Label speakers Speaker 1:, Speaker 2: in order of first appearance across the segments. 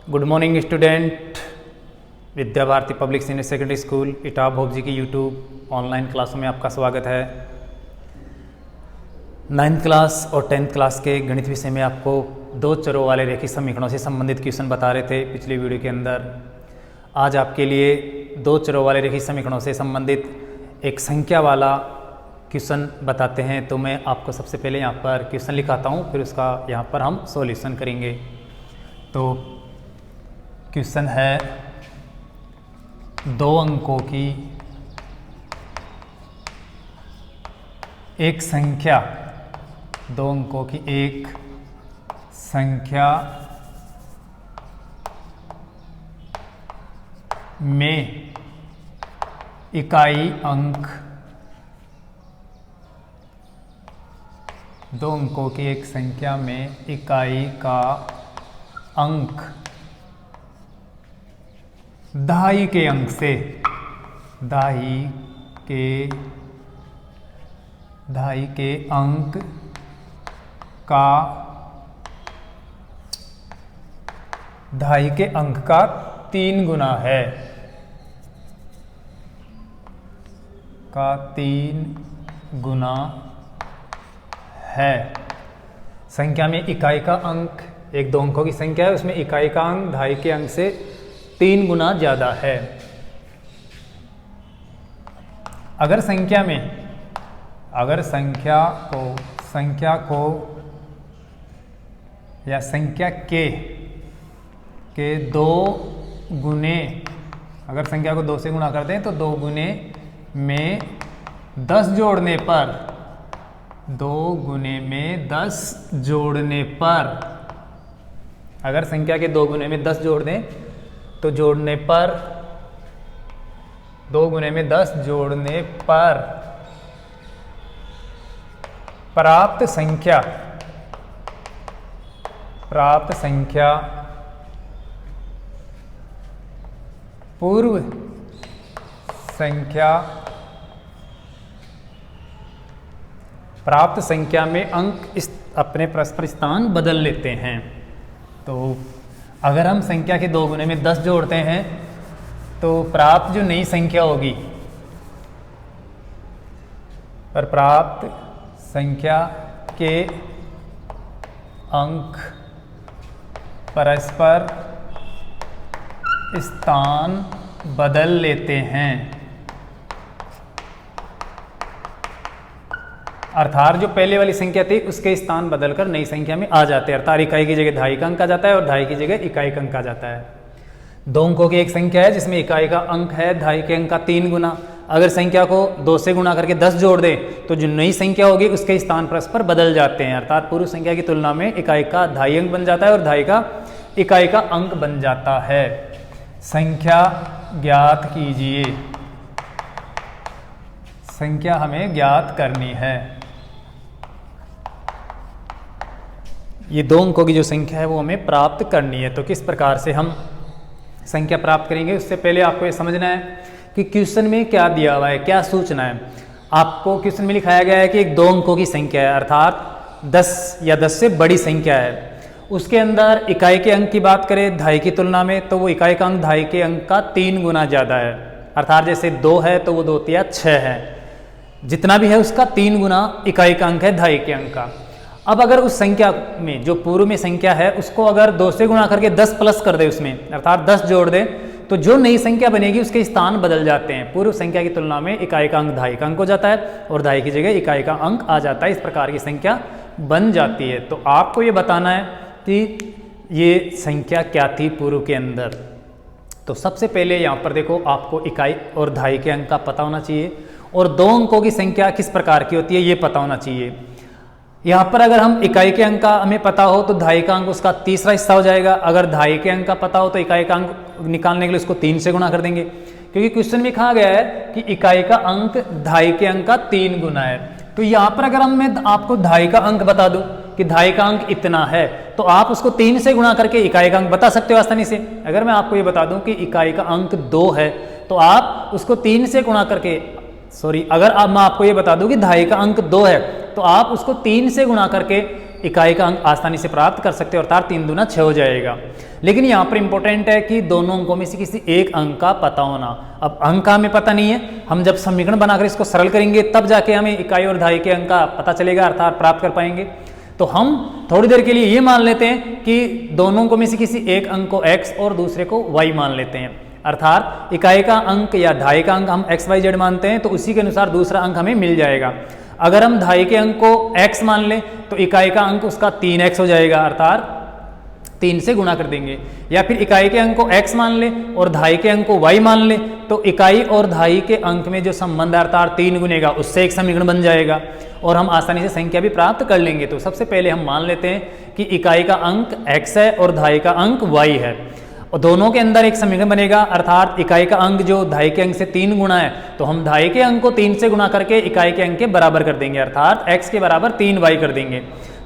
Speaker 1: Good morning student. Vidya Bharati public senior secondary school Etawah Bhogji की YouTube online क्लासों में आपका स्वागत है। 9th क्लास और 10th क्लास के गणित विषय में आपको दो चरों वाले रेखीय समीकरणों से संबंधित क्वेश्चन बता रहे थे पिछली वीडियो के अंदर। आज आपके लिए दो चरों वाले रेखीय समीकरणों से संबंधित एक संख्या वाला क्वेश्चन बताते हैं। तो मैं आपको सबसे पहले यहाँ पर क्वेश्चन लिखाता हूँ, फिर उसका यहाँ पर हम सॉल्यूशन करेंगे। तो क्वेश्चन है, दो अंकों की एक संख्या, दो अंकों की एक संख्या में इकाई अंक, दो अंकों की एक संख्या में इकाई का अंक दहाई के अंक से, दहाई के अंक का, दहाई के अंक का 3 गुना है, का 3 गुना है। संख्या में इकाई का अंक, एक दो अंकों की संख्या है, उसमें इकाई का अंक दहाई के अंक से 3 गुना ज़्यादा है। अगर संख्या में, अगर संख्या को या संख्या के 2 गुने, अगर संख्या को 2 से गुणा करते हैं तो 2 गुने में 10 जोड़ने पर, 2 गुने में 10 जोड़ने पर, अगर संख्या के 2 गुने में 10 जोड़ दें तो जोड़ने पर, 2 गुने में 10 जोड़ने पर प्राप्त संख्या पूर्व संख्या, प्राप्त संख्या में अंक इस अपने परस्पर स्थान बदल लेते हैं। तो अगर हम संख्या के 2 गुने में 10 जोड़ते हैं तो प्राप्त जो नई संख्या होगी, पर प्राप्त संख्या के अंक परस्पर स्थान बदल लेते हैं। अर्थात जो पहले वाली संख्या थी उसके स्थान बदलकर नई संख्या में आ जाते हैं। अर्थात इकाई की जगह दहाई का अंक आ जाता है और दहाई की जगह इकाई का अंक आ जाता है। दो अंकों की एक संख्या है जिसमें इकाई का अंक है दहाई के अंक का 3 गुना। अगर संख्या को 2 से गुणा करके 10 जोड़ दें तो जो नई संख्या होगी उसके स्थान परस्पर बदल जाते हैं। अर्थात पूर्व संख्या की तुलना में इकाई का दहाई अंक बन जाता है और दहाई का इकाई का अंक बन जाता है। संख्या ज्ञात कीजिए, संख्या हमें ज्ञात करनी है। ये 2 अंकों की जो संख्या है वो हमें प्राप्त करनी है। तो किस प्रकार से हम संख्या प्राप्त करेंगे, उससे पहले आपको ये समझना है कि क्वेश्चन में क्या दिया हुआ है, क्या सूचना है। आपको क्वेश्चन में लिखाया गया है कि एक 2 अंकों की संख्या है, अर्थात 10 या 10 से बड़ी संख्या है। उसके अंदर इकाई के अंक की बात करें दहाई की तुलना में तो वो इकाई का अंक दहाई के अंक का 3 गुना ज़्यादा है। अर्थात जैसे 2 है तो वो 2 तिया 6 है, जितना भी है उसका 3 गुना इकाई का अंक है दहाई के अंक का। अब अगर उस संख्या में, जो पूर्व में संख्या है, उसको अगर 2 से गुणा करके 10 प्लस कर दे उसमें, अर्थात 10 जोड़ दे, तो जो नई संख्या बनेगी उसके स्थान बदल जाते हैं। पूर्व संख्या की तुलना में इकाई का अंक दहाई का अंक हो जाता है और दहाई की जगह इकाई का अंक आ जाता है। इस प्रकार की संख्या बन जाती है। तो आपको ये बताना है कि ये संख्या क्या थी पूर्व के अंदर। तो सबसे पहले यहाँ पर देखो, आपको इकाई और दहाई के अंक का पता होना चाहिए और 2 अंकों की संख्या किस प्रकार की होती है ये पता होना चाहिए। यहाँ पर अगर हम इकाई के अंक का हमें पता हो तो दहाई का अंक उसका तीसरा हिस्सा हो जाएगा। अगर दहाई के अंक का पता हो तो इकाई का अंक निकालने के लिए उसको 3 से गुणा कर देंगे, क्योंकि क्वेश्चन में कहा गया है कि इकाई का अंक दहाई के अंक का 3 गुना है। तो यहाँ पर अगर मैं आपको दहाई का अंक बता दूं कि दहाई का अंक इतना है तो आप उसको 3 से गुणा करके इकाई का अंक बता सकते हो आसानी से। अगर मैं आपको ये बता दूं कि इकाई का अंक 2 है तो आप उसको 3 से गुणा करके, अगर मैं आपको ये बता दूं कि दहाई का अंक 2 है तो आप उसको 3 से गुणा करके इकाई का अंक आसानी से प्राप्त कर सकते हो, अर्थात 3 दूना 6 हो जाएगा। लेकिन यहाँ पर इंपॉर्टेंट है कि दोनों अंकों में से किसी एक अंक का पता होना। अब अंक का हमें पता नहीं है, हम जब समीकरण बनाकर इसको सरल करेंगे तब जाके हमें इकाई और दहाई के अंक का पता चलेगा, अर्थात प्राप्त कर पाएंगे। तो हम थोड़ी देर के लिए ये मान लेते हैं कि दोनों अंकों में से किसी एक अंक को x और दूसरे को y मान लेते हैं, अर्थात इकाई का अंक या दहाई का अंक हम x y z मानते हैं, तो उसी के अनुसार दूसरा अंक हमें मिल जाएगा। अगर हम दहाई के अंक को x मान लें तो इकाई का अंक उसका 3x हो जाएगा, अर्थात 3 से गुणा कर देंगे। या फिर इकाई के अंक को x मान ले और दहाई के अंक को y मान ले, तो इकाई और दहाई के अंक में जो संबंध है अर्थात 3 गुनेगा, उससे एक समीकरण बन जाएगा और हम आसानी से संख्या भी प्राप्त कर लेंगे। तो सबसे पहले हम मान लेते हैं कि इकाई का अंक x है और दहाई का अंक y है, और दोनों के अंदर एक समीकरण बनेगा, अर्थात इकाई का अंक जो दहाई के अंक से 3 गुना है, तो हम दहाई के अंक को 3 से गुणा करके इकाई के अंक के बराबर कर देंगे, अर्थात x के बराबर 3y कर देंगे,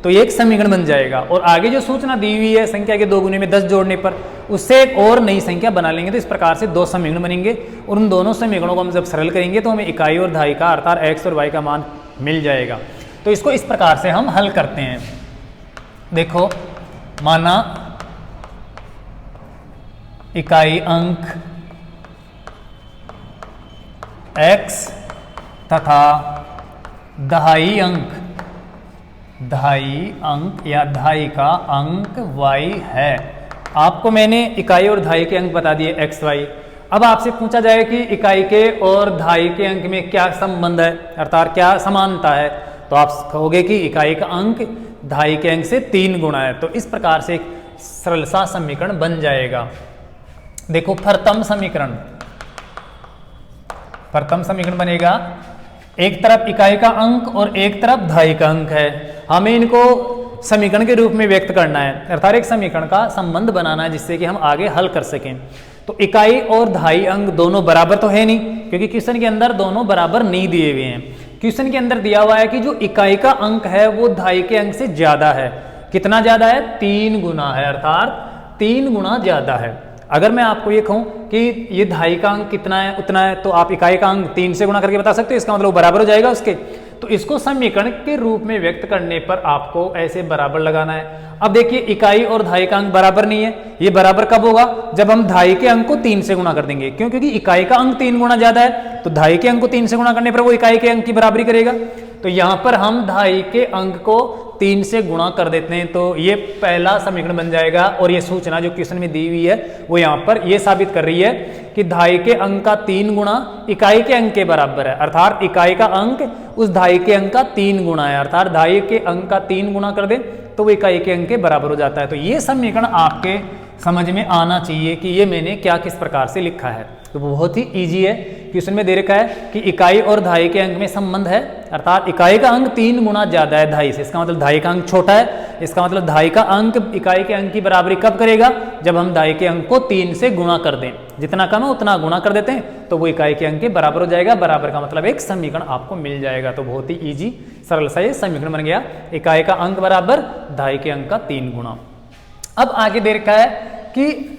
Speaker 1: तो ये एक समीकरण बन जाएगा। और आगे जो सूचना दी हुई है संख्या के 2 गुने में 10 जोड़ने पर, उससे एक और नई संख्या बना लेंगे। तो इस प्रकार से 2 समीकरण बनेंगे और उन दोनों समीकरणों को हम जब सरल करेंगे तो हमें इकाई और दहाई का अर्थात x और y का मान मिल जाएगा। तो इसको इस प्रकार से हम हल करते हैं। देखो, माना इकाई अंक x तथा दहाई अंक या दहाई का अंक y है। आपको मैंने इकाई और दहाई के अंक बता दिए x y। अब आपसे पूछा जाए कि इकाई के और दहाई के अंक में क्या संबंध है, अर्थात क्या समानता है, तो आप कहोगे कि इकाई का अंक दहाई के अंक से 3 गुना है। तो इस प्रकार से एक सरल सा समीकरण बन जाएगा। देखो, प्रथम समीकरण बनेगा, एक तरफ इकाई का अंक और एक तरफ दहाई का अंक है, हमें इनको समीकरण के रूप में व्यक्त करना है, अर्थात एक समीकरण का संबंध बनाना है जिससे कि हम आगे हल कर सकें। तो इकाई और दहाई अंक दोनों बराबर तो है नहीं, क्योंकि क्वेश्चन के अंदर दोनों बराबर नहीं दिए हुए हैं। क्वेश्चन के अंदर दिया हुआ है कि जो इकाई का अंक है वो दहाई के अंक से ज्यादा है। कितना ज्यादा है? 3 गुना है, अर्थात 3 गुना ज्यादा है। अगर मैं आपको ये कहूं कि ये दहाई का अंक कितना है, उतना है, तो आप इकाई का अंक 3 से गुणा करके बता सकते हो, इसका मतलब बराबर हो जाएगा उसके। तो इसको समीकरण के रूप में व्यक्त करने पर आपको ऐसे बराबर लगाना है। अब देखिए, इकाई और दहाई का अंक बराबर नहीं है। ये बराबर कब होगा? जब हम दहाई के अंक को 3 से गुणा कर देंगे। क्यों? क्योंकि इकाई का अंक 3 गुना ज्यादा है, तो दहाई के अंक को 3 से गुणा करने पर वो इकाई के अंक की बराबरी करेगा। तो यहां पर हम दहाई के अंक को 3 से गुणा कर देते हैं, तो ये पहला समीकरण बन जाएगा। और ये सूचना जो क्वेश्चन में दी हुई है वो यहाँ पर ये साबित कर रही है कि दहाई के अंक का 3 गुना इकाई के अंक के बराबर है, अर्थात इकाई का अंक उस दहाई के अंक का 3 गुना है, अर्थात दहाई के अंक का 3 गुना कर दे तो वो इकाई के अंक के बराबर हो जाता है। तो ये समीकरण आपके समझ में आना चाहिए कि ये मैंने क्या किस प्रकार से लिखा है। तो बहुत ही इजी है। क्वेश्चन में दे रखा है कि इकाई और दहाई के अंक में संबंध है, अर्थात इकाई का अंक 3 गुना ज्यादा है दहाई से, इसका मतलब दहाई का अंक छोटा है। इसका मतलब दहाई का अंक इकाई के अंक की बराबरी कब करेगा? जब हम दहाई के अंक को 3 से गुणा कर दें। जितना कम है उतना गुणा कर देते हैं तो वो इकाई के अंक के बराबर हो जाएगा। बराबर का मतलब एक समीकरण आपको मिल जाएगा। तो बहुत ही ईजी सरल सा ये समीकरण बन गया, इकाई का अंक बराबर दहाई के अंक का 3 गुना। अब आगे दे रखा है कि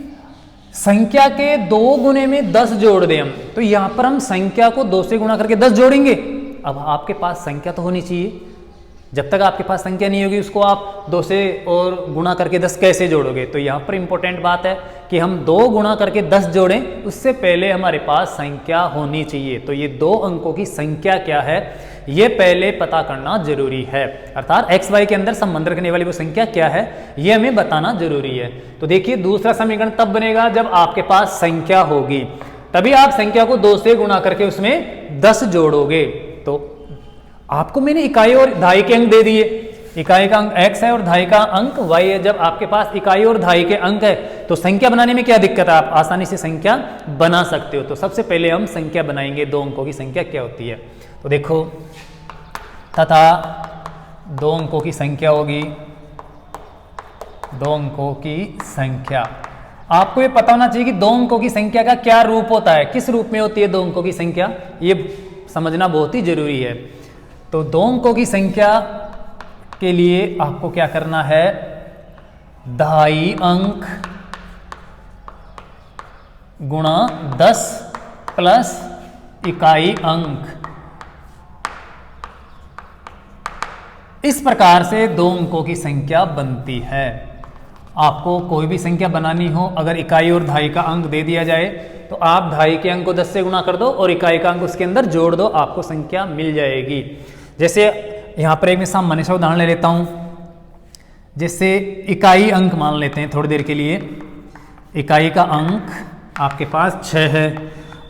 Speaker 1: संख्या के 2 गुने में 10 जोड़ दें हम, तो यहां पर हम संख्या को 2 से गुणा करके 10 जोड़ेंगे। अब आपके पास संख्या तो होनी चाहिए, जब तक आपके पास संख्या नहीं होगी उसको आप 2 से और गुणा करके 10 कैसे जोड़ोगे? तो यहाँ पर इंपॉर्टेंट बात है कि हम 2 गुणा करके 10 जोड़ें, उससे पहले हमारे पास संख्या होनी चाहिए। तो ये 2 अंकों की संख्या क्या है ये पहले पता करना जरूरी है, अर्थात एक्स वाई के अंदर संबंध रखने वाली वो संख्या क्या है ये हमें बताना जरूरी है। तो देखिए, दूसरा समीकरण तब बनेगा जब आपके पास संख्या होगी, तभी आप संख्या को 2 से गुणा करके उसमें 10 जोड़ोगे। तो आपको मैंने इकाई और दहाई के अंक दे दिए, इकाई का अंक x है और दहाई का अंक y है। जब आपके पास इकाई और दहाई के अंक है तो संख्या बनाने में क्या दिक्कत है? आप आसानी से संख्या बना सकते हो। तो सबसे पहले हम संख्या बनाएंगे, 2 अंकों की संख्या क्या होती है। तो देखो, तथा 2 अंकों की संख्या होगी, 2 अंकों की संख्या। आपको ये पता होना चाहिए कि 2 अंकों की संख्या का क्या रूप होता है, किस रूप में होती है 2 अंकों की संख्या, ये समझना बहुत ही जरूरी है। तो 2 अंकों की संख्या के लिए आपको क्या करना है? दहाई अंक गुणा 10 प्लस इकाई अंक इस प्रकार से 2 अंकों की संख्या बनती है। आपको कोई भी संख्या बनानी हो, अगर इकाई और दहाई का अंक दे दिया जाए तो आप दहाई के अंक को 10 से गुणा कर दो और इकाई का अंक उसके अंदर जोड़ दो, आपको संख्या मिल जाएगी। जैसे यहाँ पर एक मैं सामान्य सा उदाहरण ले लेता हूँ। जैसे इकाई अंक मान लेते हैं थोड़ी देर के लिए। इकाई का अंक आपके पास 6 है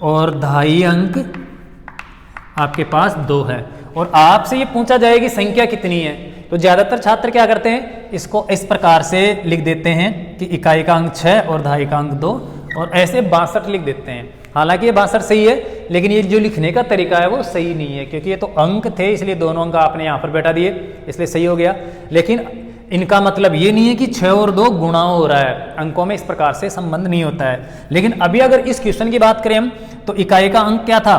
Speaker 1: और दहाई अंक आपके पास 2 है और आपसे ये पूछा जाए कि संख्या कितनी है, तो ज़्यादातर छात्र क्या करते हैं, इसको इस प्रकार से लिख देते हैं कि इकाई का अंक 6 और दहाई का अंक 2 और ऐसे 62 लिख देते हैं। हालांकि ये 62 सही है, लेकिन ये जो लिखने का तरीका है वो सही नहीं है, क्योंकि ये तो अंक थे इसलिए दोनों अंक आपने यहाँ पर बैठा दिए इसलिए सही हो गया। लेकिन इनका मतलब ये नहीं है कि 6 और 2 गुणा हो रहा है, अंकों में इस प्रकार से संबंध नहीं होता है। लेकिन अभी अगर इस क्वेश्चन की बात करें हम, तो इकाई का अंक क्या था,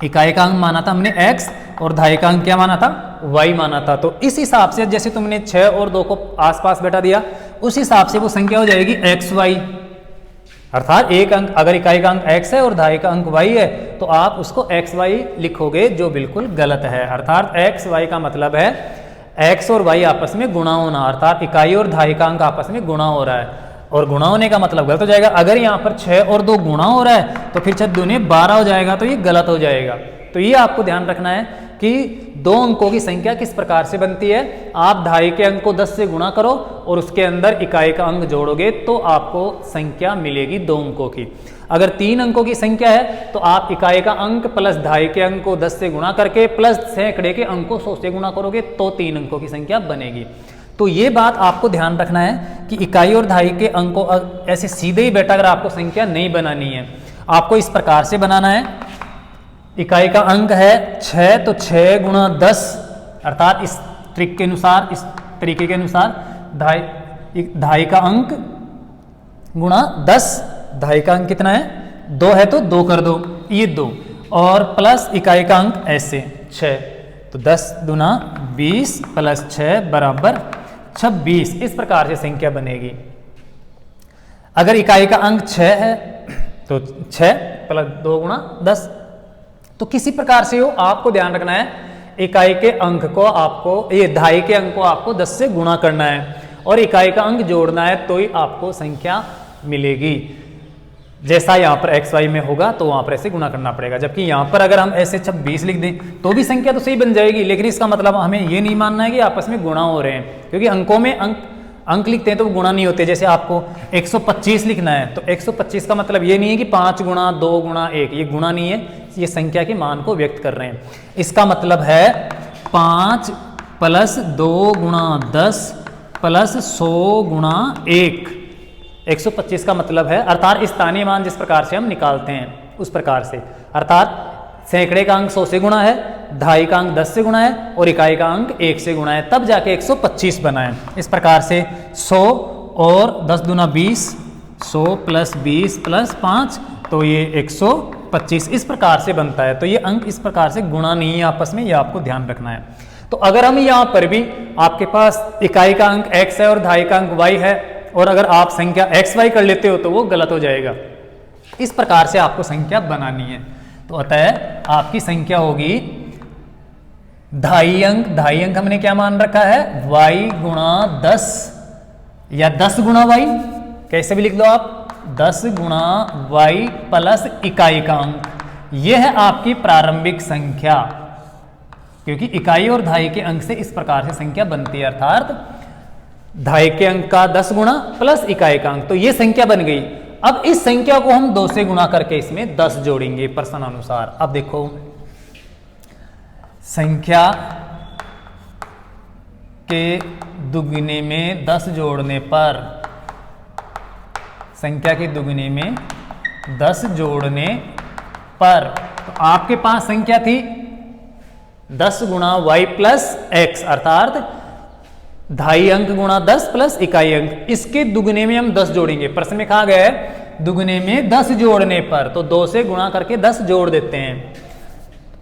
Speaker 1: इकाई का अंक माना था हमने x और दहाई का अंक क्या माना था, y माना था। तो इस हिसाब से जैसे तुमने 6 और 2 को आसपास बैठा दिया, उस हिसाब से वो संख्या हो जाएगी xy। अर्थात एक अंक, अगर इकाई का अंक x है और दहाई का अंक y है तो आप उसको xy लिखोगे, जो बिल्कुल गलत है। अर्थात xy का मतलब है x और y आपस में गुणा होना, अर्थात इकाई और दहाई का अंक आपस में गुणा हो रहा है और गुणा होने का मतलब गलत हो जाएगा। अगर यहाँ पर 6 और 2 गुणा हो रहा है तो फिर 6 दूने 12 हो जाएगा, तो ये गलत हो जाएगा। तो ये आपको ध्यान रखना है कि 2 अंकों की संख्या किस प्रकार से बनती है। आप दहाई के अंक को 10 से गुणा करो और उसके अंदर इकाई का अंक जोड़ोगे तो आपको संख्या मिलेगी 2 अंकों की। अगर 3 अंकों की संख्या है तो आप इकाई का अंक प्लस दहाई के अंक को 10 से गुणा करके प्लस सैकड़े के अंक को 100 से गुणा करोगे तो 3 अंकों की संख्या बनेगी। तो ये बात आपको ध्यान रखना है कि इकाई और दहाई के अंकों ऐसे सीधे ही बैठा अगर आपको संख्या नहीं बनानी है, आपको इस प्रकार से बनाना है। इकाई का अंक है 6, तो 6 गुणा 10, अर्थात इस ट्रिक के अनुसार, इस तरीके के अनुसार दहाई का अंक गुणा 10, दहाई का अंक कितना है, 2 है तो 2 कर दो, ये 2 और प्लस इकाई का अंक ऐसे 6, तो 10 दूना 20 प्लस 6 बराबर 26। इस प्रकार से संख्या बनेगी। अगर इकाई का अंक 6 है तो 6 प्लस 2 गुणा 10, तो किसी प्रकार से हो आपको ध्यान रखना है, इकाई के अंक को आपको, ये दहाई के अंक को आपको 10 से गुणा करना है और इकाई का अंक जोड़ना है तो ही आपको संख्या मिलेगी। जैसा यहाँ पर xy में होगा तो वहाँ पर ऐसे गुणा करना पड़ेगा, जबकि यहाँ पर अगर हम ऐसे 26 लिख दें तो भी संख्या तो सही बन जाएगी, लेकिन इसका मतलब हमें ये नहीं मानना है कि आपस में गुणा हो रहे हैं, क्योंकि अंकों में अंक लिखते हैं तो वो गुणा नहीं होते। जैसे आपको 125 लिखना है तो 125 का मतलब ये नहीं है कि 5 गुणा 2 गुणा 1, ये गुणा नहीं है, ये संख्या के मान को व्यक्त कर रहे हैं। इसका मतलब है 5 प्लस 2 गुणा 10 प्लस 100 गुणा 1, 125 का मतलब है, अर्थात स्थानीय मान जिस प्रकार से हम निकालते हैं उस प्रकार से, अर्थात सैकड़े का अंक 100 से गुणा है, दहाई का अंक 10 से गुणा है और इकाई का अंक 1 से गुणा है, तब जाके 125 बना है। इस प्रकार से 100 और 10 दूना 20, 100 प्लस 20 प्लस 5, तो ये 125 इस प्रकार से बनता है। तो ये अंक इस प्रकार से गुणा नहीं है आपस में, ये आपको ध्यान रखना है। तो अगर हम यहाँ पर भी आपके पास इकाई का अंक x है और दहाई का अंक y है और अगर आप संख्या xy कर लेते हो तो वो गलत हो जाएगा। इस प्रकार से आपको संख्या बनानी है। तो अतः आपकी संख्या होगी दहाई अंक हमने क्या मान रखा है, y गुणा 10 या 10 गुणा y, कैसे भी लिख दो आप, 10 गुणा y प्लस इकाई का अंक, यह है आपकी प्रारंभिक संख्या, क्योंकि इकाई और दहाई के अंक से इस प्रकार से संख्या बनती है, अर्थात दहाई के अंक का 10 गुणा प्लस इकाई का अंक, तो ये संख्या बन गई। अब इस संख्या को हम 2 से गुणा करके इसमें 10 जोड़ेंगे प्रश्नानुसार। अब देखो, संख्या के दुगने में 10 जोड़ने पर, संख्या के दुगने में 10 जोड़ने पर, तो आपके पास संख्या थी 10 गुणा y प्लस x, अर्थात दहाई अंक गुणा 10 प्लस इकाई अंक, इसके दुगने में हम 10 जोड़ेंगे। प्रश्न में कहा गया है दुगने में 10 जोड़ने पर, तो 2 से गुणा करके 10 जोड़ देते हैं।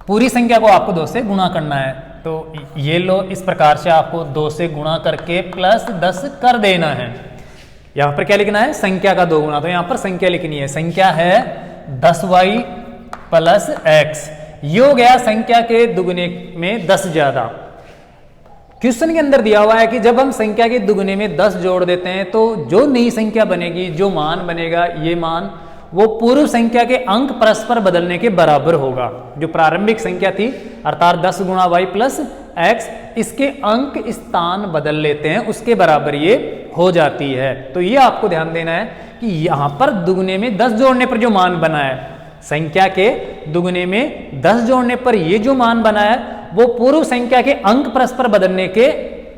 Speaker 1: पूरी संख्या को आपको 2 से गुणा करना है, तो ये लो, इस प्रकार से आपको 2 से गुणा करके प्लस 10 कर देना है। यहाँ पर क्या लिखना है, संख्या का 2 गुना, तो यहाँ पर संख्या लिखनी है, संख्या है 10y प्लस x, ये हो गया संख्या के दुगने में 10 ज्यादा। क्वेश्चन के अंदर दिया हुआ है कि जब हम संख्या के दुगने में 10 जोड़ देते हैं तो जो नई संख्या बनेगी, जो मान बनेगा, ये मान वो पूर्व संख्या के अंक परस्पर बदलने के बराबर होगा। जो प्रारंभिक संख्या थी अर्थात 10 गुणा वाई प्लस एक्स, इसके अंक स्थान बदल लेते हैं, उसके बराबर ये हो जाती है। तो ये आपको ध्यान देना है कि यहां पर दुगने में 10 जोड़ने पर जो मान बना है, संख्या के दुगने में 10 जोड़ने पर ये जो मान बना है वो पूर्व संख्या के अंक परस्पर बदलने के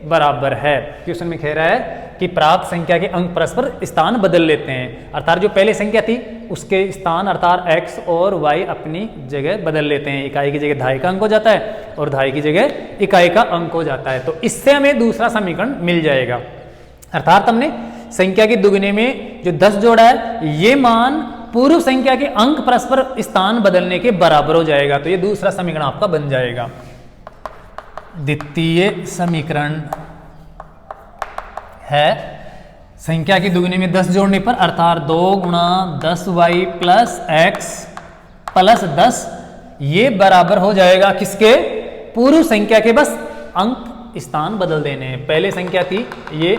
Speaker 1: बराबर है। क्वेश्चन में कह रहा है कि प्राप्त संख्या के अंक परस्पर स्थान बदल लेते हैं, अर्थात जो पहले संख्या थी उसके स्थान अर्थात x और y अपनी जगह बदल लेते हैं। इकाई की जगह धाई का अंक हो जाता है और धाई की जगह इकाई का अंक हो जाता है। तो इससे हमें दूसरा समीकरण मिल जाएगा, अर्थात हमने संख्या के दुगने में जो 10 जोड़ा है ये मान पूर्व संख्या के अंक परस्पर स्थान बदलने के बराबर हो जाएगा। तो ये दूसरा समीकरण आपका बन जाएगा। द्वितीय समीकरण है संख्या के दुगने में 10 जोड़ने पर अर्थात 2 गुणा 10y प्लस एक्स प्लस 10, ये बराबर हो जाएगा किसके? पूर्व संख्या के बस अंक स्थान बदल देने हैं। पहले संख्या थी ये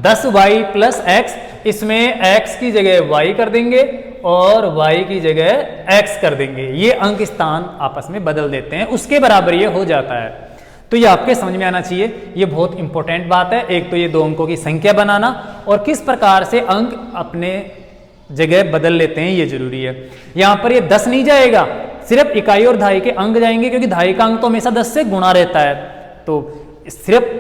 Speaker 1: 10y प्लस एक्स, इसमें x की जगह y कर देंगे और y की जगह x कर देंगे, ये अंक स्थान आपस में बदल देते हैं, उसके बराबर ये हो जाता है। तो ये आपके समझ में आना चाहिए, ये बहुत इंपॉर्टेंट बात है। एक तो ये दो अंकों की संख्या बनाना और किस प्रकार से अंक अपने जगह बदल लेते हैं ये जरूरी है। यहां पर ये 10 नहीं जाएगा, सिर्फ इकाई और धाई के अंक जाएंगे, क्योंकि धाई का अंक तो हमेशा 10 से गुणा रहता है। तो सिर्फ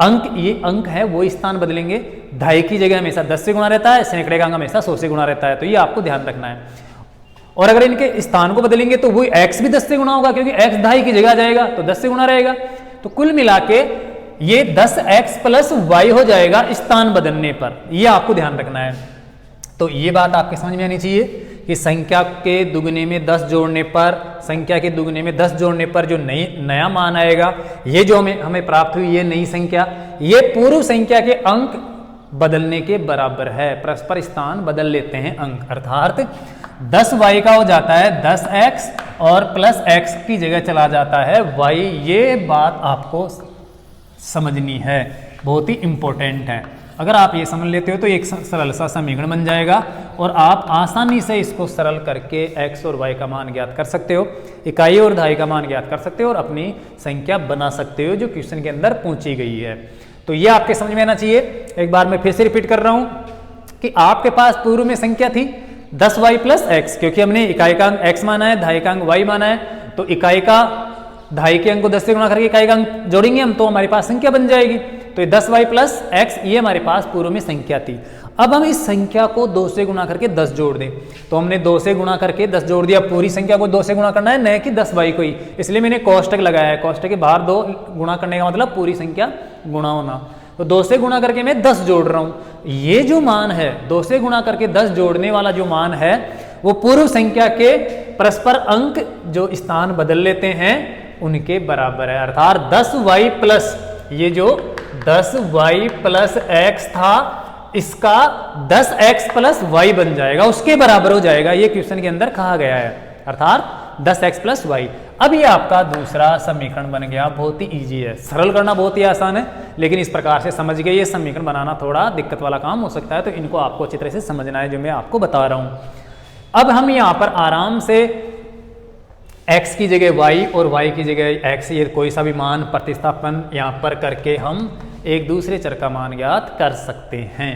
Speaker 1: अंक, ये अंक है वो स्थान बदलेंगे, धाई की जगह हमेशा 10 से गुणा रहता है, सैकड़े का अंक हमेशा 100 से गुणा रहता है। तो ये आपको ध्यान रखना है। और अगर इनके स्थान को बदलेंगे तो वही x भी 10 से गुणा होगा, क्योंकि x धाई की जगह जाएगा तो 10 से गुणा रहेगा। तो कुल मिला के ये 10x प्लस y हो जाएगा स्थान बदलने पर, ये आपको ध्यान रखना है। तो ये बात आपके समझ में आनी चाहिए कि संख्या के दुगने में 10 जोड़ने पर, संख्या के दुगने में 10 जोड़ने पर जो नया मान आएगा, ये जो हमें प्राप्त हुई ये नई संख्या, ये पूर्व संख्या के अंक बदलने के बराबर है, परस्पर स्थान बदल लेते हैं अंक, अर्थात 10y का हो जाता है 10x और प्लस x की जगह चला जाता है y। ये बात आपको समझनी है, बहुत ही इंपॉर्टेंट है। अगर आप ये समझ लेते हो तो एक सरल सा समीकरण बन जाएगा और आप आसानी से इसको सरल करके x और y का मान ज्ञात कर सकते हो, इकाई और धाई का मान ज्ञात कर सकते हो और अपनी संख्या बना सकते हो जो क्वेश्चन के अंदर पूछी गई है। तो ये आपके समझ में आना चाहिए। एक बार मैं फिर से रिपीट कर रहा हूं कि आपके पास पूर्व में संख्या थी 10y प्लस एक्स, क्योंकि हमने इकाई का अंक x माना है, धाई का अंक y माना है, तो इकाई का धाई के अंक को 10 से गुणा करके इकाई का अंक जोड़ेंगे हम तो हमारे पास संख्या बन जाएगी। तो ये 10y प्लस एक्स ये हमारे पास पूर्व में संख्या थी। अब हम इस संख्या को 2 से गुणा करके 10 जोड़ दें, तो हमने 2 से गुणा करके 10 जोड़ दिया, पूरी संख्या को 2 से गुणा करना है, न कि 10y को ही, इसलिए मैंने कोष्टक लगाया है। कोष्टक के बाहर 2 गुणा करने का मतलब पूरी संख्या गुणा होना। तो 2 से गुणा करके मैं 10 जोड़ रहा हूं। ये जो मान है 2 से गुणा करके 10 जोड़ने वाला जो मान है वो पूर्व संख्या के परस्पर अंक जो स्थान बदल लेते हैं उनके बराबर है, अर्थात 10y प्लस, ये जो 10y प्लस एक्स था इसका 10x प्लस y बन जाएगा, उसके बराबर हो जाएगा। ये क्वेश्चन के अंदर कहा गया है, अर्थात 10x प्लस y। अब ये आपका दूसरा समीकरण बन गया, बहुत ही इजी है, सरल करना बहुत ही आसान है, लेकिन इस प्रकार से समझ गए। ये समीकरण बनाना थोड़ा दिक्कत वाला काम हो सकता है, तो इनको आपको अच्छी तरह से समझना है जो मैं आपको बता रहा हूं। अब हम यहाँ पर आराम से x की जगह y और y की जगह x, ये कोई सा भी मान प्रतिस्थापन यहाँ पर करके हम एक दूसरे चर का मान ज्ञात कर सकते हैं।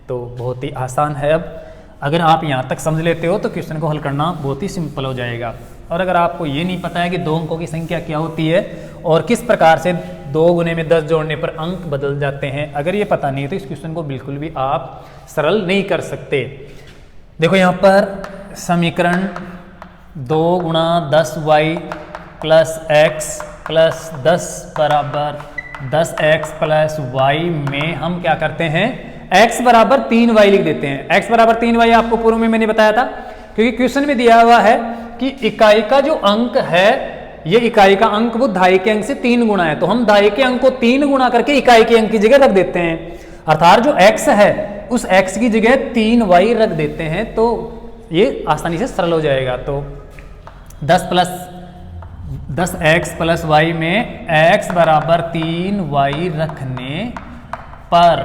Speaker 1: तो बहुत ही आसान है। अब अगर आप यहाँ तक समझ लेते हो तो क्वेश्चन को हल करना बहुत ही सिंपल हो जाएगा। और अगर आपको ये नहीं पता है कि दो अंकों की संख्या क्या होती है और किस प्रकार से 2 गुने में 10 जोड़ने पर अंक बदल जाते हैं, अगर ये पता नहीं है तो इस क्वेश्चन को बिल्कुल भी आप सरल नहीं कर सकते। देखो यहाँ पर समीकरण 2 गुणा 10y प्लस एक्स प्लस 10 बराबर 10x प्लस y में हम क्या करते हैं, x बराबर 3y लिख देते हैं। x बराबर 3y आपको पूर्व में मैंने बताया था, क्योंकि क्वेश्चन में दिया हुआ है कि इकाई का जो अंक है, ये इकाई का अंक वो धाई के अंक से 3 गुणा है, तो हम धाई के अंक को 3 गुणा करके इकाई के अंक की जगह रख देते हैं, अर्थात जो x है उस x की जगह 3y रख देते हैं, तो ये आसानी से सरल हो जाएगा। तो 10 प्लस 10x प्लस वाई में x बराबर 3y रखने पर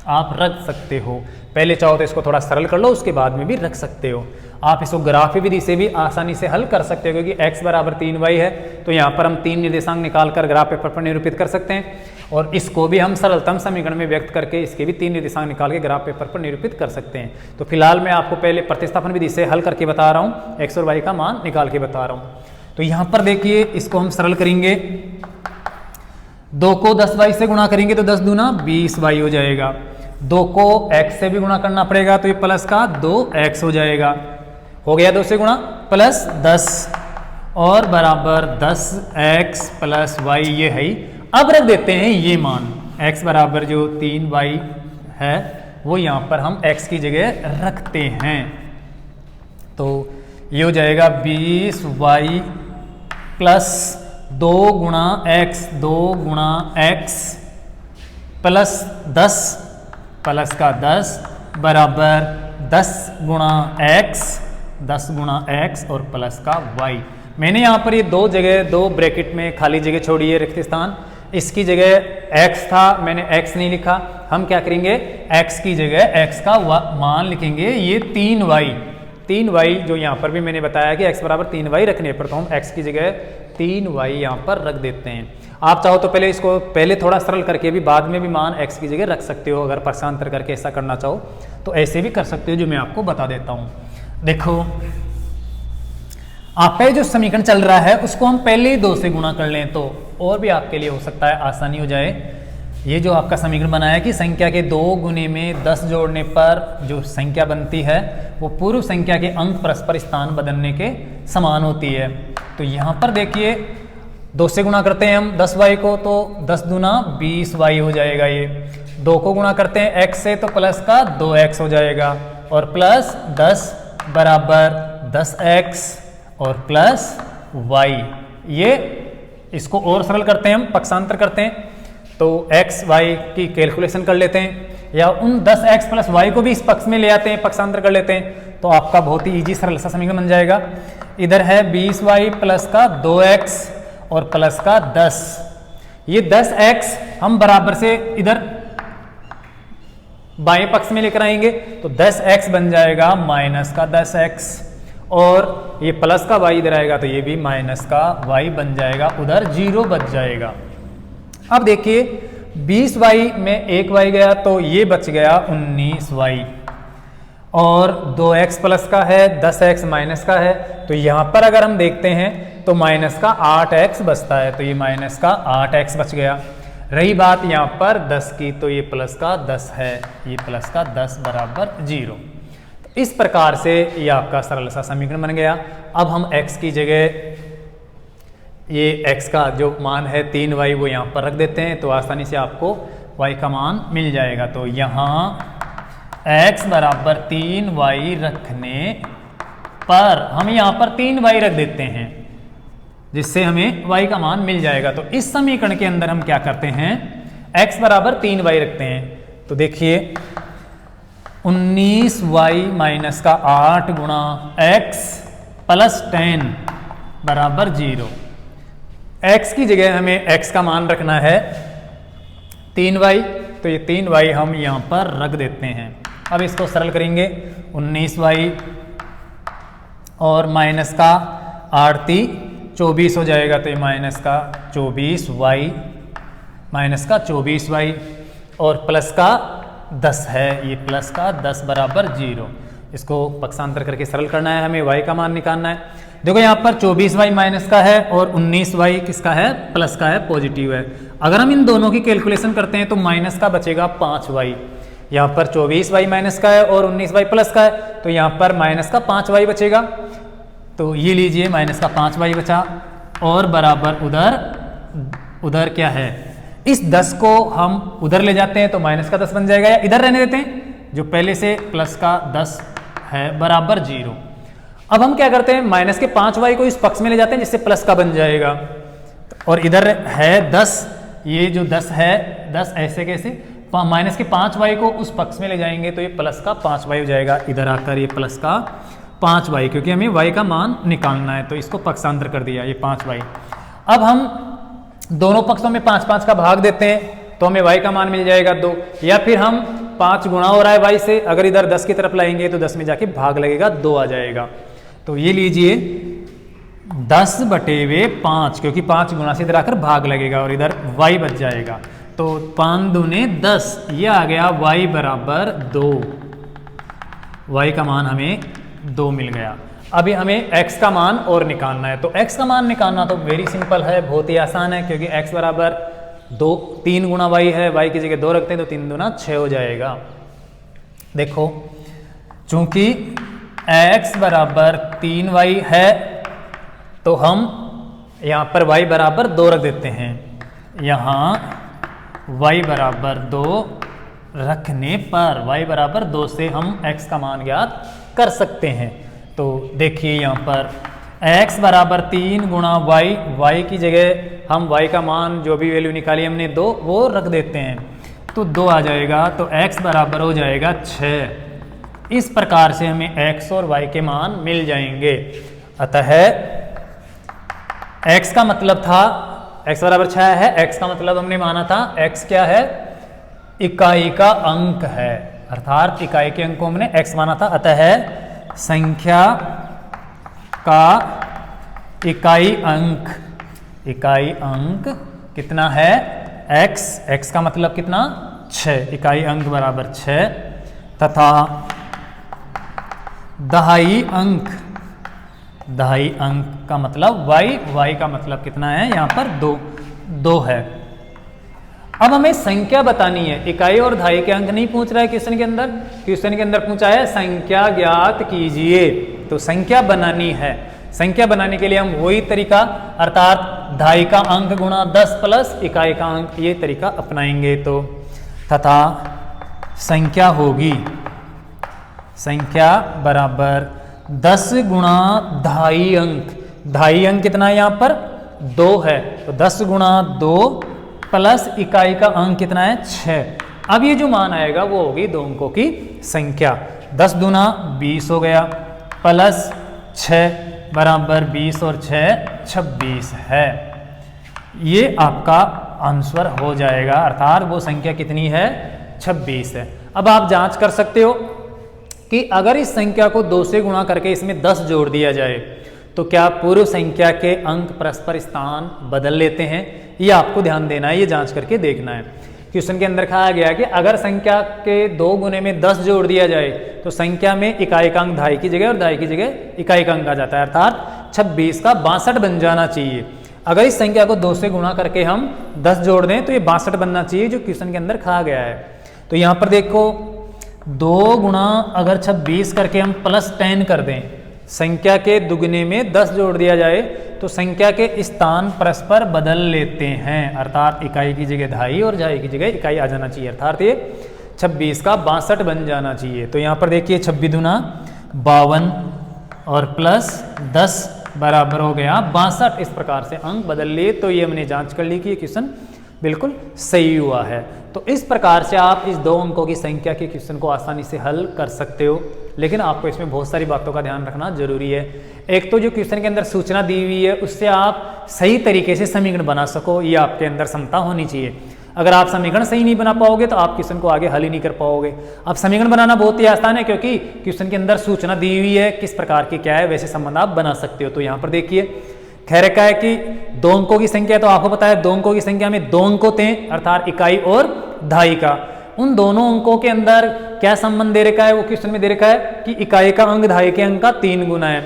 Speaker 1: आप रख सकते हो। पहले चाहो तो इसको थोड़ा सरल कर लो, उसके बाद में भी रख सकते हो। आप इसको ग्राफी विधि से भी आसानी से हल कर सकते हो, क्योंकि x बराबर 3y है तो यहाँ पर हम 3 निर्देशांक निकाल कर ग्राफ पेपर पर निरूपित कर सकते हैं, और इसको भी हम सरलतम समीकरण में व्यक्त करके इसके भी 3 निर्देशांक निकाल के ग्राफ पेपर पर निरूपित कर सकते हैं। तो फिलहाल मैं आपको पहले प्रतिस्थापन विधि से हल करके बता रहा हूँ, x और y का मान निकाल के बता रहा हूँ। तो यहाँ पर देखिए, इसको हम सरल करेंगे, 2 को 10y से गुणा करेंगे तो 10 दूना 20y हो जाएगा। 2 को x से भी गुणा करना पड़ेगा तो ये प्लस का 2x हो जाएगा। हो गया 2 से गुणा प्लस 10 और बराबर 10x प्लस y ये है। अब रख देते हैं ये मान, x बराबर जो 3y है वो यहाँ पर हम x की जगह रखते हैं। तो ये हो जाएगा 20y प्लस 2 गुणा x प्लस 10 प्लस का 10 बराबर 10 गुणा x और प्लस का y। मैंने यहाँ पर ये 2 जगह 2 ब्रैकेट में खाली जगह छोड़ी है, रिक्त स्थान। इसकी जगह x था, मैंने x नहीं लिखा। हम क्या करेंगे, x की जगह x का मान लिखेंगे, ये 3y जो यहाँ पर भी मैंने बताया कि x बराबर 3y रखने पर, तो हम x की जगह 3y यहाँ पर रख देते हैं। आप चाहो तो पहले इसको थोड़ा सरल करके भी बाद में भी मान x की जगह रख सकते हो। अगर पक्षांतर करके ऐसा करना चाहो तो ऐसे भी कर सकते हो, जो मैं आपको बता देता हूँ। देखो, आपका ये जो समीकरण चल रहा है उसको हम पहले ही 2 से गुणा कर लें तो और भी आपके लिए हो सकता है आसानी हो जाए। ये जो आपका समीकरण बनाया कि संख्या के 2 गुने में 10 जोड़ने पर जो संख्या बनती है वो पूर्व संख्या के अंक परस्पर स्थान बदलने के समान होती है। तो यहाँ पर देखिए, 2 से गुणा करते हैं हम 10y को तो 10 दूना 20y हो जाएगा। ये 2 को गुणा करते हैं x से तो प्लस का 2x हो जाएगा, और प्लस 10 बराबर 10x और प्लस y। ये इसको और सरल करते हैं, हम पक्षांतर करते हैं तो x y की कैलकुलेशन कर लेते हैं, या उन 10x प्लस y को भी इस पक्ष में ले आते हैं, पक्षांतर कर लेते हैं, तो आपका बहुत ही इजी सरल सा समीकरण बन जाएगा। इधर है 20y प्लस का 2x और प्लस का 10। ये 10x हम बराबर से इधर बाएं पक्ष में लेकर आएंगे तो 10x बन जाएगा माइनस का 10x, और ये प्लस का y इधर आएगा तो ये भी माइनस का y बन जाएगा, उधर 0 बच जाएगा। अब देखिए, 20y में 1y गया तो ये बच गया 19y, और 2x प्लस का है, 10x माइनस का है, तो यहाँ पर अगर हम देखते हैं तो माइनस का 8x बचता है, तो ये माइनस का 8x बच गया। रही बात यहाँ पर 10 की, तो ये प्लस का 10 है, ये प्लस का 10 बराबर 0। तो इस प्रकार से ये आपका सरल सा समीकरण बन गया। अब हम x की जगह ये x का जो मान है 3y वो यहाँ पर रख देते हैं, तो आसानी से आपको y का मान मिल जाएगा। तो यहाँ x बराबर 3y रखने पर हम यहाँ पर 3y रख देते हैं, जिससे हमें y का मान मिल जाएगा। तो इस समीकरण के अंदर हम क्या करते हैं, x बराबर 3y रखते हैं। तो देखिए, 19y माइनस का 8 गुणा x प्लस 10 बराबर 0। x की जगह हमें x का मान रखना है 3y, तो ये 3y हम यहाँ पर रख देते हैं। अब इसको सरल करेंगे, 19y और माइनस का 8 24 हो जाएगा, तो ये माइनस का 24y और प्लस का 10 है, ये प्लस का 10 बराबर 0। इसको पक्षांतर करके सरल करना है, हमें y का मान निकालना है। देखो यहाँ पर 24y माइनस का है और 19y किसका है, प्लस का है, पॉजिटिव है। अगर हम इन दोनों की कैलकुलेशन करते हैं तो माइनस का बचेगा 5y। यहाँ पर 24y माइनस का है और 19y प्लस का है, तो यहाँ पर माइनस का 5y बचेगा। तो ये लीजिए, माइनस का 5y बचा, और बराबर उधर क्या है, इस 10 को हम उधर ले जाते हैं तो माइनस का 10 बन जाएगा, या इधर रहने देते हैं, जो पहले से प्लस का 10 है बराबर 0। अब हम क्या करते हैं, माइनस के 5y को इस पक्ष में ले जाते हैं, जिससे प्लस का बन जाएगा, और इधर है 10, ये जो 10 है 10 ऐसे कैसे, माइनस के 5y को उस पक्ष में ले जाएंगे तो ये प्लस का 5y हो जाएगा। इधर आकर ये प्लस का 5y, क्योंकि हमें y का मान निकालना है तो इसको पक्षांतर कर दिया, ये 5y। अब हम दोनों पक्षों में 5-5 का भाग देते हैं तो हमें y का मान मिल जाएगा 2, या फिर हम 5 गुणा हो रहा है y से, अगर इधर 10 की तरफ लाएंगे तो 10 में जाके भाग लगेगा, 2 आ जाएगा। तो ये लीजिए 10/5, क्योंकि 5 गुणा से इधर आकर भाग लगेगा और इधर y बच जाएगा। तो 5 दूने 10, ये आ गया y बराबर 2, y का मान हमें 2 मिल गया। अभी हमें x का मान और निकालना है, तो x का मान निकालना तो वेरी सिंपल है, बहुत ही आसान है, क्योंकि x बराबर 3 गुणा y है, y की जगह 2 रखते हैं तो 3 दूना 6 हो जाएगा। देखो चूंकि x बराबर 3y है तो हम यहाँ पर y बराबर 2 रख देते हैं, यहाँ y बराबर 2 रखने पर y बराबर 2 से हम x का मान ज्ञात कर सकते हैं। तो देखिए यहाँ पर x बराबर 3 गुणा y की जगह हम y का मान जो भी वैल्यू निकाली हमने 2 वो रख देते हैं तो 2 आ जाएगा, तो x बराबर हो जाएगा 6। इस प्रकार से हमें x और y के मान मिल जाएंगे। अतः x का मतलब था x बराबर 6 है, x का मतलब हमने माना था x क्या है, इकाई का अंक है, अर्थात इकाई के अंक को हमने x माना था। अतः संख्या का इकाई अंक कितना है, x का मतलब कितना 6, इकाई अंक बराबर 6, तथा दहाई अंक का मतलब y का मतलब कितना है, यहाँ पर 2 है। अब हमें संख्या बतानी है, इकाई और दहाई के अंक नहीं पूछ रहा है क्वेश्चन के अंदर, क्वेश्चन के अंदर पूछा है संख्या ज्ञात कीजिए, तो संख्या बनानी है। संख्या बनाने के लिए हम वही तरीका अर्थात दहाई का अंक गुणा 10 प्लस इकाई का अंक, ये तरीका अपनाएंगे। तो तथा संख्या होगी, संख्या बराबर 10 गुणा दहाई अंक कितना है, यहाँ पर 2 है, तो 10 गुणा 2 प्लस इकाई का अंक कितना है 6। अब ये जो मान आएगा वो होगी 2 अंकों की संख्या, 10 दूना 20 हो गया, प्लस 6 बराबर 20 और 6 26 है। ये आपका आंसर हो जाएगा, अर्थात वो संख्या कितनी है 26 है। अब आप जांच कर सकते हो कि अगर इस संख्या को 2 से गुणा करके इसमें 10 जोड़ दिया जाए तो क्या पूर्व संख्या के अंक परस्पर स्थान बदल लेते हैं, ये आपको ध्यान देना है, ये जांच करके देखना है। क्वेश्चन के अंदर कहा गया कि अगर संख्या के 2 गुने में 10 जोड़ दिया जाए तो संख्या में इकाई का अंक दहाई की जगह और दहाई की जगह इकाई का अंक आ जाता है, अर्थात 26 का 62 बन जाना चाहिए। अगर इस संख्या को 2 से गुणा करके हम 10 जोड़ दें तो ये 62 बनना चाहिए, जो क्वेश्चन के अंदर कहा गया है। तो यहाँ पर देखो 2 गुणा अगर 26 करके हम प्लस 10 कर दें, संख्या के दुगने में 10 जोड़ दिया जाए तो संख्या के स्थान परस्पर बदल लेते हैं, अर्थात इकाई की जगह दहाई और दहाई की जगह इकाई आ जाना चाहिए, अर्थात ये 26 का 62 बन जाना चाहिए। तो यहाँ पर देखिए 26 दूना 52 और प्लस 10 बराबर हो गया 62। इस प्रकार से अंक बदल लिए, तो ये हमने जांच कर ली कि ये क्वेश्चन बिल्कुल सही हुआ है। तो इस प्रकार से आप इस 2 अंकों की संख्या के क्वेश्चन को आसानी से हल कर सकते हो, लेकिन आपको इसमें बहुत सारी बातों का ध्यान रखना जरूरी है। एक तो जो क्वेश्चन के अंदर सूचना दी हुई है उससे आप सही तरीके से समीकरण बना सको, ये आपके अंदर क्षमता होनी चाहिए। अगर आप समीकरण सही नहीं बना पाओगे तो आप क्वेश्चन को आगे हल ही नहीं कर पाओगे। अब समीकरण बनाना बहुत ही आसान है, क्योंकि क्वेश्चन के अंदर सूचना दी हुई है किस प्रकार की क्या है, वैसे संबंध आप बना सकते हो। तो यहाँ पर देखिए कह रखा है कि 2 अंकों की संख्या, तो आपको पता है 2 अंकों की संख्या में 2 अंक होते हैं, अर्थात इकाई और दहाई का। उन दोनों अंकों के अंदर क्या संबंध दे रखा है, वो क्वेश्चन में दे रखा है कि इकाई का अंक दहाई के अंक का 3 गुना है,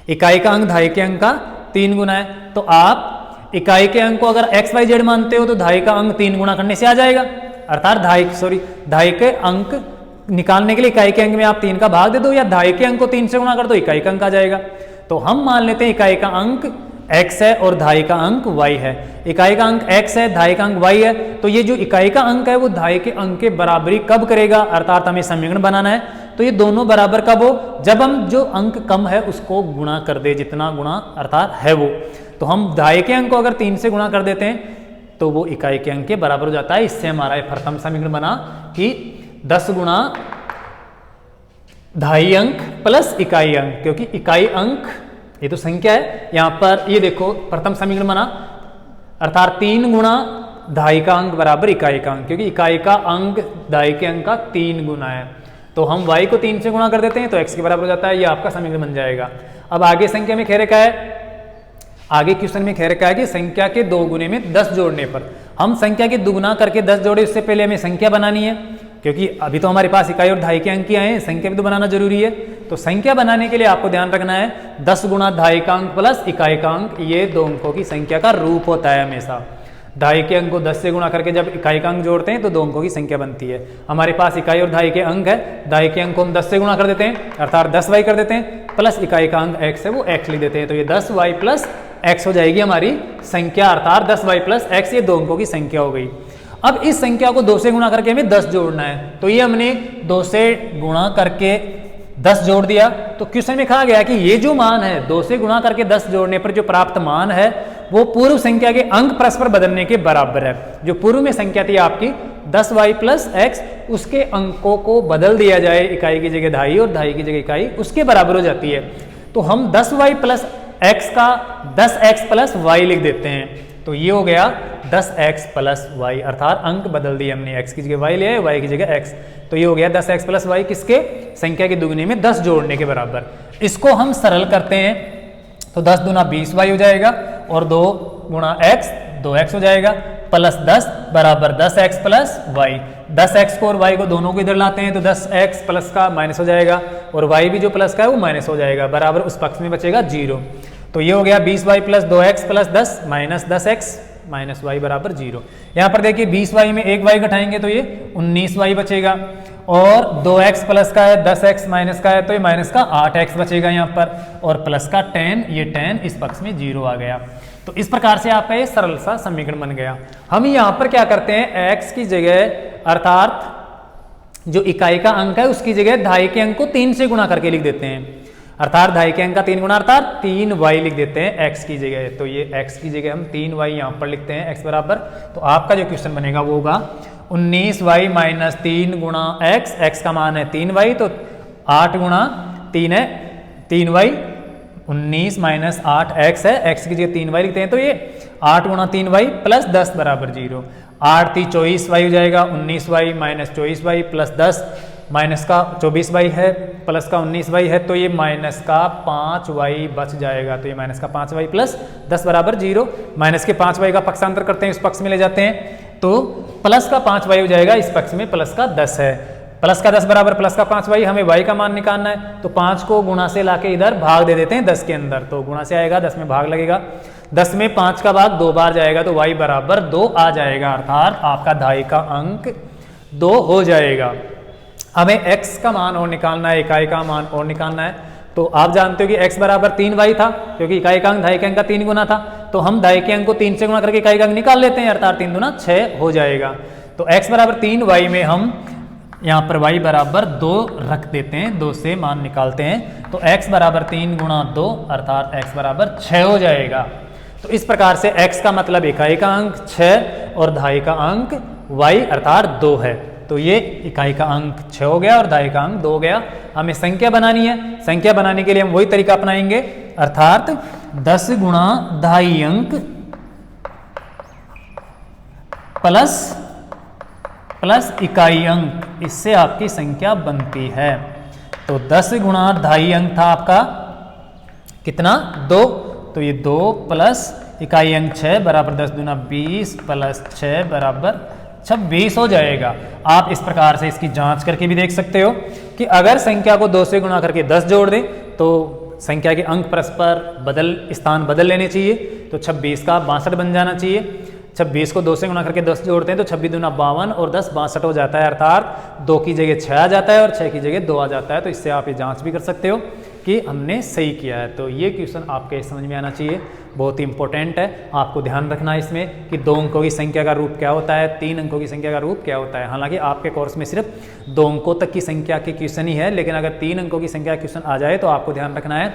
Speaker 1: इकाई का अंक दहाई के अंक का 3 गुना है। तो आप इकाई के अंक को अगर x y z मानते हो तो दहाई का अंक 3 गुना करने से आ जाएगा, अर्थात दहाई के अंक निकालने के लिए इकाई के अंक में आप 3 का भाग दे दो या दहाई के अंक को 3 से गुणा कर दो, इकाई का अंक आ जाएगा। तो हम मान लेते हैं इकाई का अंक x है और दहाई का अंक y है। इकाई का अंक x है, दहाई का अंक y है, तो ये जो इकाई का अंक है वो दहाई के अंक के बराबरी कब करेगा, अर्थात हमें समीकरण बनाना है। तो ये दोनों बराबर कब हो, जब हम जो अंक कम है उसको गुणा कर दे, जितना गुणा अर्थात है वो। तो हम दहाई के अंक को अगर 3 से गुणा कर देते हैं तो वो इकाई के अंक के बराबर हो जाता है। इससे हमारा प्रथम समीकरण बना कि 10 गुणा ढाई अंक प्लस इकाई अंक, क्योंकि इकाई अंक ये तो संख्या है। यहां पर ये देखो प्रथम समीकरण बना, अर्थात 3 गुणा ढाई का अंक बराबर इकाई का अंक, क्योंकि इकाई का अंक ढाई के अंक का 3 गुना है। तो हम y को 3 से गुणा कर देते हैं तो x के बराबर हो जाता है, ये आपका समीकरण बन जाएगा। अब आगे संख्या में कह रखा है, आगे क्वेश्चन में कह रखा है कि संख्या के 2 गुने में 10 जोड़ने पर, हम संख्या के दुगुना करके 10 जोड़े, उससे पहले हमें संख्या बनानी है, क्योंकि अभी तो हमारे पास इकाई और ढाई के अंक ही आए हैं, संख्या भी तो बनाना जरूरी है। तो संख्या बनाने के लिए आपको ध्यान रखना है 10 गुणा ढाई का अंक प्लस इकाई का अंक, ये दो अंकों की संख्या का रूप होता है हमेशा। ढाई के अंक को 10 से गुणा करके जब इकाई का अंक जोड़ते हैं तो 2 अंकों की संख्या बनती है। हमारे पास इकाई और ढाई के अंक है, ढाई के अंक को हम 10 से गुणा कर देते हैं अर्थात 10y कर देते हैं, प्लस इकाई का अंक x है वो x लिख देते हैं, तो ये 10y प्लस x हो जाएगी हमारी संख्या, अर्थात 10y प्लस x, ये 2 अंकों की संख्या हो गई। अब इस संख्या को 2 से गुणा करके हमें 10 जोड़ना है, तो ये हमने 2 से गुणा करके 10 जोड़ दिया। तो क्वेश्चन में कहा गया कि ये जो मान है 2 से गुणा करके 10 जोड़ने पर जो प्राप्त मान है वो पूर्व संख्या के अंक परस्पर बदलने के बराबर है। जो पूर्व में संख्या थी आपकी 10y प्लस x, उसके अंकों को बदल दिया जाए, इकाई की जगह ढाई और ढाई की जगह इकाई, उसके बराबर हो जाती है। तो हम 10y प्लस x का 10x प्लस y लिख देते हैं, तो ये हो गया 10x प्लस y, अर्थात अंक बदल दिए हमने, x की जगह y लिया है, y की जगह x, तो ये हो गया 10x प्लस y, किसके, संख्या के दुगुने में 10 जोड़ने के बराबर। इसको हम सरल करते हैं तो 10 दूना 20y हो जाएगा और 2 गुणा x 2x हो जाएगा, प्लस 10 बराबर 10x प्लस y। 10x को और y को दोनों को इधर लाते हैं तो 10x प्लस का माइनस हो जाएगा और y भी जो प्लस का है वो माइनस हो जाएगा, बराबर उस पक्ष में बचेगा 0। तो ये हो गया 20y plus 2x plus 10 minus 10x minus y बराबर 0। यहाँ पर देखिए 20y में एक y घटाएंगे तो ये 19y बचेगा और 2x प्लस का है 10x माइनस का है तो ये माइनस का 8x बचेगा यहाँ पर, और प्लस का 10, ये 10 इस पक्ष में 0 आ गया। तो इस प्रकार से आपका ये सरल सा समीकरण बन गया। हम यहाँ पर क्या करते हैं, x की जगह अर्थात जो इकाई का अंक है उसकी जगह ढाई के अंक को 3 से गुणा करके लिख देते हैं, अर्थात ढाई के अंक का 3 गुना अर्थात 3y लिख देते हैं x की जगह। तो ये x की जगह हम 3y यहाँ पर लिखते हैं x बराबर, तो आपका जो क्वेश्चन बनेगा वो होगा 19y माइनस 3 गुणा x, x का मान है 3y तो 8 गुणा 3 है 3y, 19 माइनस 8x है, x की जगह 3y लिखते हैं तो ये 8 गुणा 3y प्लस 10 बराबर 0, 8 3 24y हो जाएगा, 19y minus 24y plus 10 minus का 24y है प्लस का 19y है तो ये माइनस का 5y बच जाएगा, तो ये माइनस का 5y प्लस 10 बराबर 0। माइनस के 5y का पक्षांतर करते हैं, इस पक्ष में ले जाते हैं तो प्लस का 5y हो जाएगा, इस पक्ष में प्लस का 10 है, प्लस का 10 बराबर प्लस का 5y, हमें y का मान निकालना है तो 5 को गुणा से लाके इधर भाग दे देते हैं 10 के अंदर, तो गुणा से आएगा 10 में भाग लगेगा, 10 में 5 का भाग 2 बार जाएगा तो y बराबर 2 आ जाएगा, अर्थात आपका ढाई का अंक 2 हो जाएगा। हमें x का मान और निकालना है, इकाई का मान और निकालना है, तो आप जानते हो कि x बराबर 3y था क्योंकि इकाई का अंक ढाई के अंक का 3 गुना था, तो हम ढाई के अंक को 3 से गुणा करके इकाई का अंक निकाल लेते हैं, अर्थात 3 दूना 6 हो जाएगा। तो x बराबर 3y में हम यहाँ पर y बराबर 2 रख देते हैं, 2 से मान निकालते हैं तो x बराबर 3 गुणा 2 अर्थात x बराबर 6 हो जाएगा। तो इस प्रकार से x का मतलब इकाई का अंक 6 और ढाई का अंक y अर्थात 2 है, तो ये इकाई का अंक 6 हो गया और ढाई का अंक 2 हो गया। हमें संख्या बनानी है, संख्या बनाने के लिए हम वही तरीका अपनाएंगे, अर्थात 10 गुणा ढाई अंक प्लस इकाई अंक, इससे आपकी संख्या बनती है। तो 10 गुणा ढाई अंक था आपका कितना 2, तो ये 2 प्लस इकाई अंक 6 बराबर 10 दूना 20 प्लस 6 बराबर 26 हो जाएगा। आप इस प्रकार से इसकी जांच करके भी देख सकते हो कि अगर संख्या को 2 से गुणा करके 10 जोड़ दें तो संख्या के अंक परस्पर स्थान बदल लेने चाहिए, तो 26 का 62 बन जाना चाहिए। 26 को 2 से गुणा करके 10 जोड़ते हैं तो 26 दूना 52 और 10 62 हो जाता है, अर्थात 2 की जगह 6 आ जाता है और 6 की जगह 2 आ जाता है। तो इससे आप ये जांच भी कर सकते हो कि हमने सही किया है। तो ये क्वेश्चन आपके समझ में आना चाहिए, बहुत ही इंपॉर्टेंट है, आपको ध्यान रखना है इसमें कि 2 अंकों की संख्या का रूप क्या होता है, 3 अंकों की संख्या का रूप क्या होता है। हालांकि आपके कोर्स में सिर्फ 2 अंकों तक की संख्या के क्वेश्चन ही है, लेकिन अगर 3 अंकों की संख्या क्वेश्चन आ जाए तो आपको ध्यान रखना है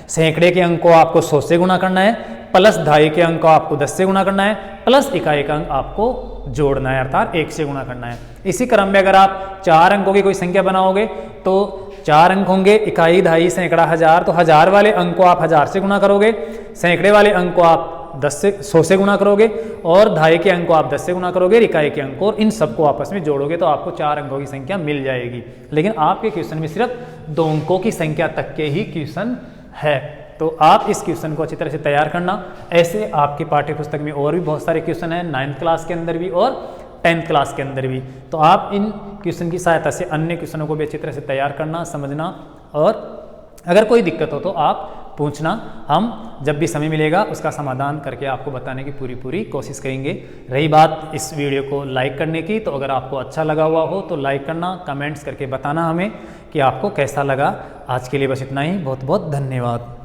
Speaker 1: सैकड़े के अंक को आपको 100 से गुणा करना है, प्लस ढाई के अंक को आपको 10 से गुणा करना है, प्लस इकाई का अंक आपको जोड़ना है, अर्थात 1 से गुणा करना है। इसी क्रम में अगर आप 4 अंकों की कोई संख्या बनाओगे तो 4 अंक होंगे, इकाई, दहाई, सैकड़ा, हजार। तो हजार वाले अंक को आप 1000 से गुणा करोगे, सैकड़े वाले अंक को आप 100 से गुणा करोगे, और दहाई के अंक को आप 10 से गुणा करोगे, इकाई के अंक को, और इन सबको आपस में जोड़ोगे तो आपको 4 अंकों की संख्या मिल जाएगी। लेकिन आपके क्वेश्चन में सिर्फ 2 अंकों की संख्या तक के ही क्वेश्चन है। तो आप इस क्वेश्चन को अच्छी तरह से तैयार करना। ऐसे आपकी पाठ्य पुस्तक में और भी बहुत सारे क्वेश्चन हैं, 9th क्लास के अंदर भी और 10th क्लास के अंदर भी। तो आप इन क्वेश्चन की सहायता से अन्य क्वेश्चनों को भी अच्छी तरह से तैयार करना, समझना, और अगर कोई दिक्कत हो तो आप पूछना। हम जब भी समय मिलेगा उसका समाधान करके आपको बताने की पूरी कोशिश करेंगे। रही बात इस वीडियो को लाइक करने की, तो अगर आपको अच्छा लगा हुआ हो तो लाइक करना, कमेंट्स करके बताना हमें कि आपको कैसा लगा। आज के लिए बस इतना ही। बहुत बहुत धन्यवाद।